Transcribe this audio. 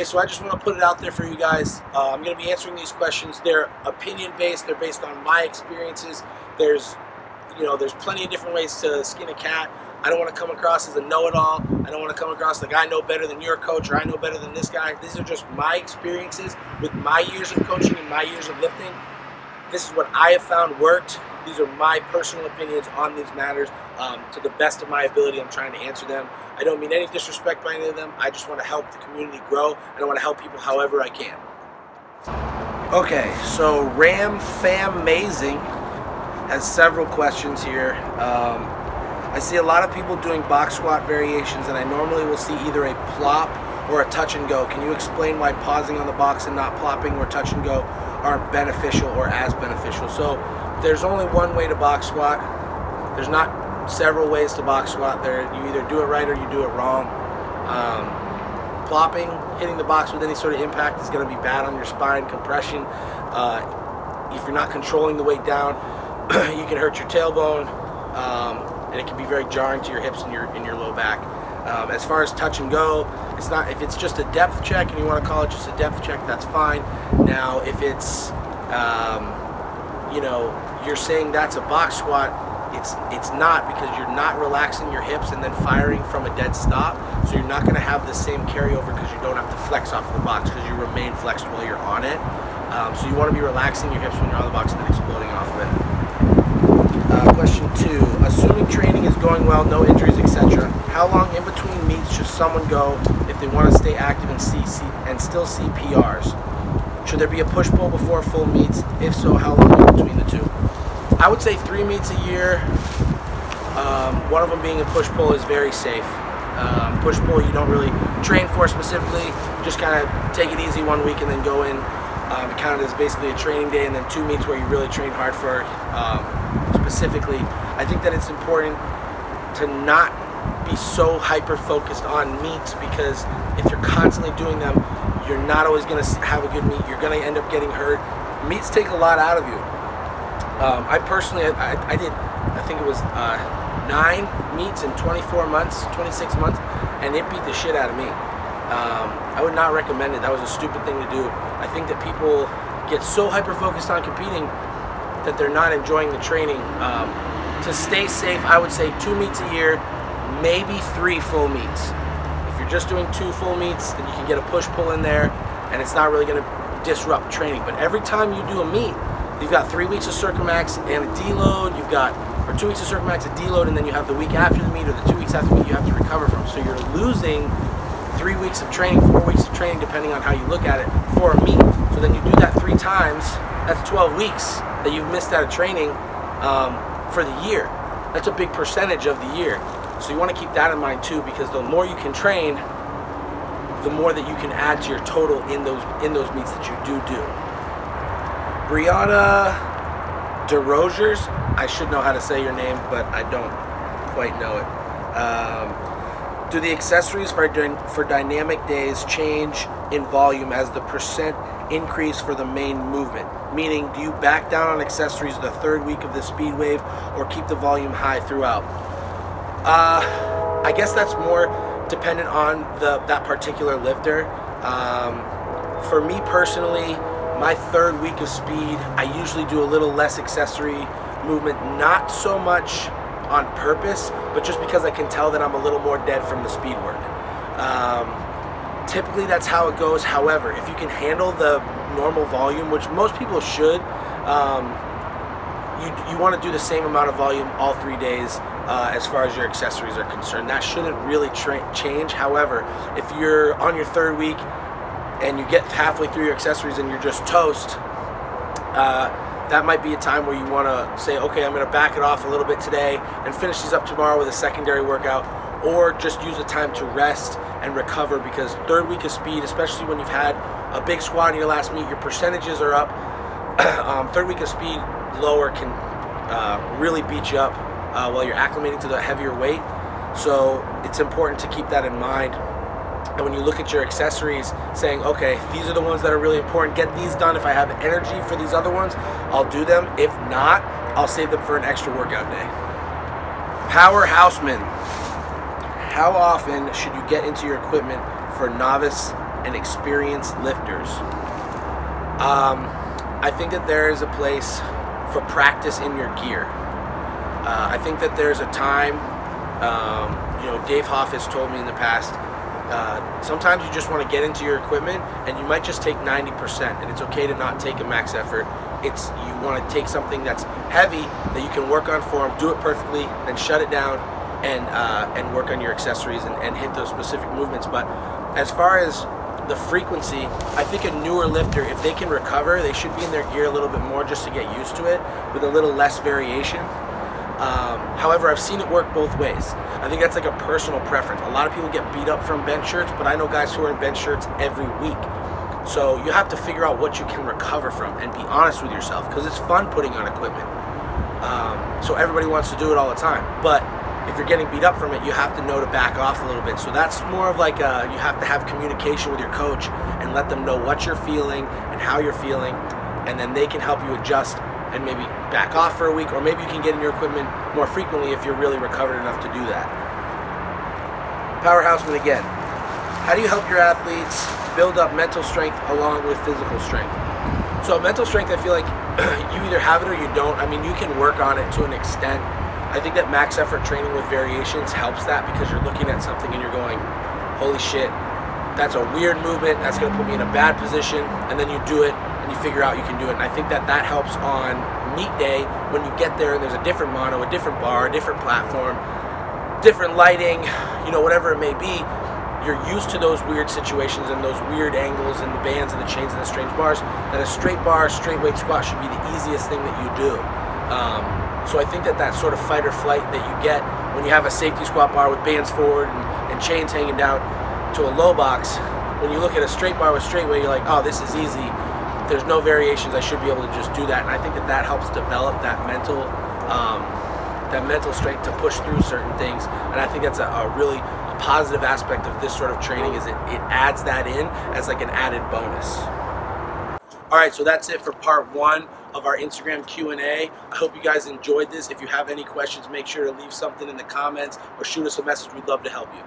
Okay, so I just want to put it out there for you guys. I'm going to be answering these questions. They're opinion-based. They're based on my experiences. There's plenty of different ways to skin a cat. I don't want to come across as a know-it-all. I don't want to come across like I know better than your coach or I know better than this guy. These are just my experiences with my years of coaching and my years of lifting. This is what I have found worked. These are my personal opinions on these matters. To the best of my ability, I'm trying to answer them. I don't mean any disrespect by any of them. I just want to help the community grow, and I want to help people however I can. Okay, so Ram Fam Amazing has several questions here. I see a lot of people doing box squat variations, and I normally will see either a plop or a touch and go. Can you explain why pausing on the box and not plopping or touch and go aren't beneficial or as beneficial? So there's only one way to box squat. There's not several ways to box squat. You either do it right or you do it wrong. Plopping, hitting the box with any sort of impact is going to be bad on your spine, compression. If you're not controlling the weight down, you can hurt your tailbone, and it can be very jarring to your hips and your low back. As far as touch and go, it's not. If it's just a depth check and you want to call it just a depth check, that's fine. Now, if it's you're saying that's a box squat, it's not, because you're not relaxing your hips and then firing from a dead stop, so you're not going to have the same carryover because you don't have to flex off the box because you remain flexed while you're on it. So you want to be relaxing your hips when you're on the box and then exploding off of it. Question 2. Assuming training is going well, no injuries, etc., how long in between meets should someone go if they want to stay active and still see PRs? Should there be a push-pull before full meets? If so, how long in between the two? I would say 3 meets a year. One of them being a push-pull is very safe. Push-pull you don't really train for specifically. Just kind of take it easy 1 week and then go in. It counted as basically a training day, and then 2 meets where you really train hard for specifically. I think that it's important to not be so hyper-focused on meets, because if you're constantly doing them, you're not always going to have a good meet. You're going to end up getting hurt. Meets take a lot out of you. I personally, I did, I think it was 9 meets in 24 months, 26 months, and it beat the shit out of me. I would not recommend it. That was a stupid thing to do. I think that people get so hyper-focused on competing that they're not enjoying the training. To stay safe, I would say 2 meets a year, maybe 3 full meets. If you're just doing 2 full meets, then you can get a push-pull in there, and it's not really going to disrupt training. But every time you do a meet, you've got 3 weeks of Circumax and a deload. You've got, or 2 weeks of Circumax, a deload, and then you have the week after the meet or the 2 weeks after the meet you have to recover from. So you're losing 3 weeks of training, 4 weeks of training, depending on how you look at it, for a meet. So then you do that 3 times. That's 12 weeks that you've missed out of training for the year. That's a big percentage of the year. So you want to keep that in mind too, because the more you can train, the more that you can add to your total in those meets that you do. Brianna DeRogers, I should know how to say your name, but I don't quite know it. Do the accessories for dynamic days change in volume as the percent increase for the main movement? Meaning, do you back down on accessories the 3rd week of the speed wave or keep the volume high throughout? I guess that's more dependent on that particular lifter. For me personally, my 3rd week of speed, I usually do a little less accessory movement, not so much on purpose, but just because I can tell that I'm a little more dead from the speed work. Typically that's how it goes. However, if you can handle the normal volume, which most people should, you want to do the same amount of volume all 3 days as far as your accessories are concerned. That shouldn't really change. However, if you're on your 3rd week and you get halfway through your accessories and you're just toast, that might be a time where you want to say, okay, I'm going to back it off a little bit today and finish these up tomorrow with a secondary workout, or just use the time to rest and recover, because 3rd week of speed, especially when you've had a big squat in your last meet, your percentages are up. 3rd week of speed lower can really beat you up while you're acclimating to the heavier weight. So it's important to keep that in mind. And when you look at your accessories, saying, okay, these are the ones that are really important, get these done. If I have energy for these other ones, I'll do them. If not, I'll save them for an extra workout day. Power Houseman, how often should you get into your equipment for novice and experienced lifters. I think that there is a place for practice in your gear. I think that there's a time, Dave Hoff has told me in the past, sometimes you just want to get into your equipment and you might just take 90%, and it's okay to not take a max effort. You want to take something that's heavy that you can work on form, do it perfectly, then shut it down and work on your accessories and hit those specific movements. But as far as the frequency, I think a newer lifter, if they can recover, they should be in their gear a little bit more just to get used to it with a little less variation. However, I've seen it work both ways. I think that's like a personal preference. A lot of people get beat up from bench shirts, but I know guys who are in bench shirts every week. So you have to figure out what you can recover from and be honest with yourself, because it's fun putting on equipment. So everybody wants to do it all the time, but if you're getting beat up from it, you have to know to back off a little bit. So that's more of like you have to have communication with your coach and let them know what you're feeling and how you're feeling, and then they can help you adjust and maybe back off for a week, or maybe you can get in your equipment more frequently if you're really recovered enough to do that. Powerhouseman again. How do you help your athletes build up mental strength along with physical strength? So mental strength, I feel like you either have it or you don't. I mean, you can work on it to an extent. I think that max effort training with variations helps that, because you're looking at something and you're going, holy shit, that's a weird movement, that's going to put me in a bad position, and then you do it and you figure out you can do it. And I think that that helps on meet day when you get there and there's a different mono, a different bar, a different platform, different lighting, whatever it may be. You're used to those weird situations and those weird angles and the bands and the chains and the strange bars, that a straight bar, straight weight squat should be the easiest thing that you do. So I think that that sort of fight or flight that you get when you have a safety squat bar with bands forward and chains hanging down to a low box, when you look at a straight bar with straight weight, you're like, oh, this is easy. There's no variations. I should be able to just do that. And I think that that helps develop that mental strength to push through certain things. And I think that's a really positive aspect of this sort of training, is it adds that in as like an added bonus. All right, so that's it for part 1 of our Instagram Q&A. I hope you guys enjoyed this. If you have any questions, make sure to leave something in the comments or shoot us a message. We'd love to help you.